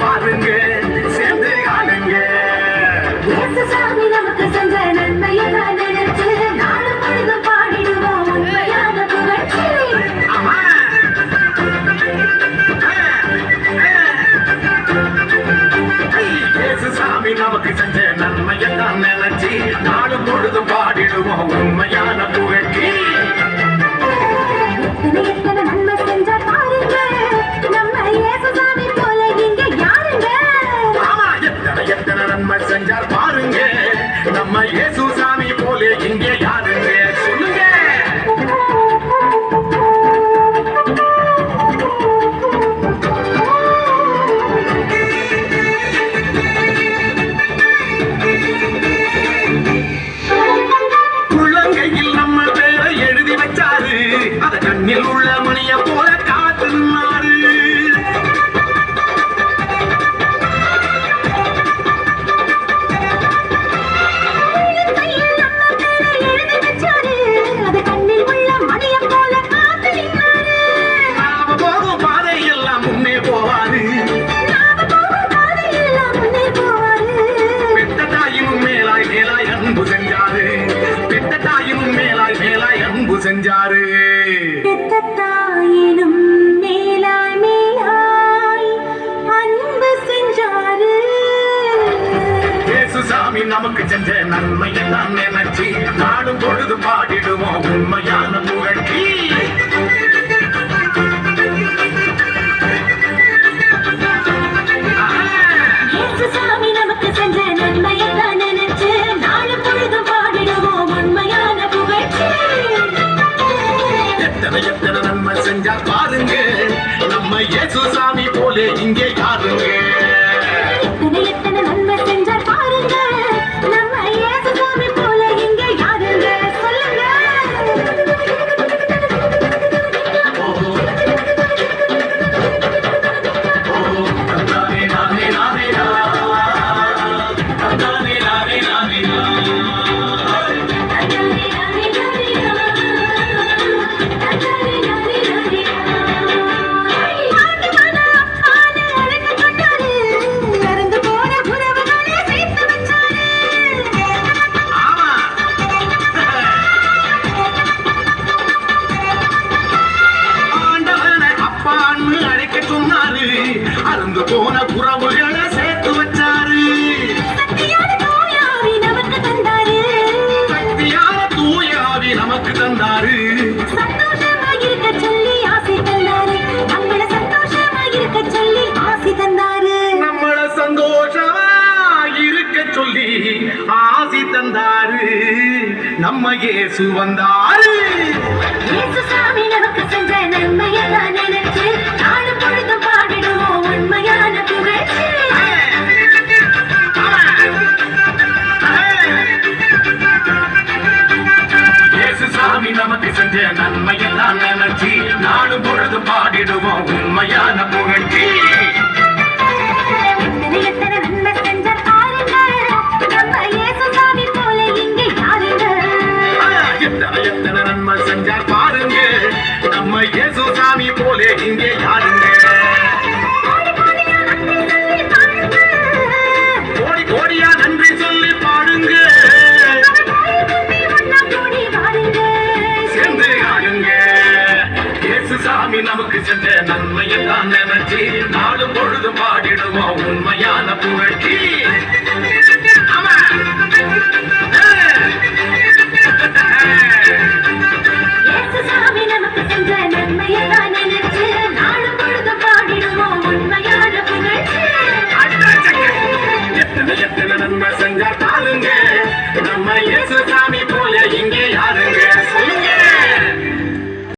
பாருங்க, சேர்ந்து காணுங்க. சாமி நமக்கு செஞ்ச நன்மையை நினைச்சு நாளும் பொழுதும் பாடிடுவோம் உண்மையான புகழ்ச்சி. சாமி நமக்கு செஞ்ச நன்மையை தான் நினைச்சு நாளும் பொழுதும் பாடிடுவோம் உண்மையான புகழ்ச்சி. எத்தனை நன்மை செஞ்சா பாருங்க, நம்ம இயேசு சாமி போல இங்க யாருங்க? ஆமா, எத்தனை நன்மை செஞ்சார் பாருங்க, நம்ம இயேசு சாமி போல இங்கே யாருங்க? சொல்லுங்க. உள்ளங்கையில் நம்ம பேரை எழுதி வச்சாரு, அத கண்ணில் உள்ள மணிய போல காத்து நின்னாரு. நாம போகும் பாதை எல்லாம் முன்னே போவாரு, பெத்த தாயினும் மேலாய் மேலாய் அன்பு செஞ்சாரு, பெத்த தாயினும் மேலாய் மேலாய் அன்பு செஞ்சாரு. தாயினும் மேலாய் மேலாய் அன்பு செஞ்சாரு. இயேசு சாமி நமக்கு செஞ்ச நன்மையை தான் நினைச்சு நாடும் பொழுது பாடிடுவோம் உண்மையான புகழ்ச்சி. இயேசு சாமி நமக்கு செஞ்ச நன்மையை தான் நினைச்சு நாளும் பொழுதும் பாடிடுவோம் உண்மையான புகழ்ச்சி. எத்தனை நன்மை செஞ்சா பாருங்க, நம்ம இயேசு சாமி போலே இங்கே யாருங்க? எத்தனை நன்மை செஞ்சா பாருங்க, நம்ம இயேசு சாமி போல இங்க யாருங்க? சொல்லுங்க. நானே நானே நானே நானே நானே நானே அருந்து போன உறவுகளை சேர்த்து வச்சாரு. சக்தியான தூயாவி நமக்கு தந்தாரு, சந்தோஷமாயிருக்க சொல்லி ஆசை தந்தாரு, நம்மள சந்தோஷமாயிருக்க சொல்லி ஆசை தந்தாரு, நம்மள சந்தோஷமா இருக்க சொல்லி ஆசி தந்தாரு. நம்ம இயேசு வந்தாரு. இயேசு சாமி நமக்கு செஞ்ச நன்மையை தான் நினைச்சு நாளும் பொழுதும் பாடிடுவோம் உண்மையான புகழ்ச்சி. இயேசு சாமி நமக்கு செஞ்ச நன்மையை தான் நினைச்சு நாளும் பொழுது பாடிடுவோம் உண்மையான புகழ்ச்சி. எத்தனை நன்மை செஞ்சா பாருங்க, நம்ம இயேசு சாமி போல இங்க யாருங்க? எத்தனை நன்மை செஞ்சார் பாருங்க, நம்ம இயேசு சாமி போலே இங்கே யாருங்க? கோடி கோடியா நன்றி சொல்லி பாடுங்க, சேர்ந்து ஆடுங்க. இயேசு சாமி நமக்கு செஞ்ச நன்மையை தான் நினைச்சு நாளும் பொழுது பாடிடுவோம் உண்மையான புகழ்ச்சி. இயேசு சாமி நமக்கு செஞ்ச நன்மையை தான் நினைச்சு நாளும் பொழுதும் பாடிடுவோம் உண்மையான புகழ்ச்சி. எத்தனை நன்மை செஞ்சா பாருங்க, நம்ம இயேசு சாமி போல இங்கே யாருங்க?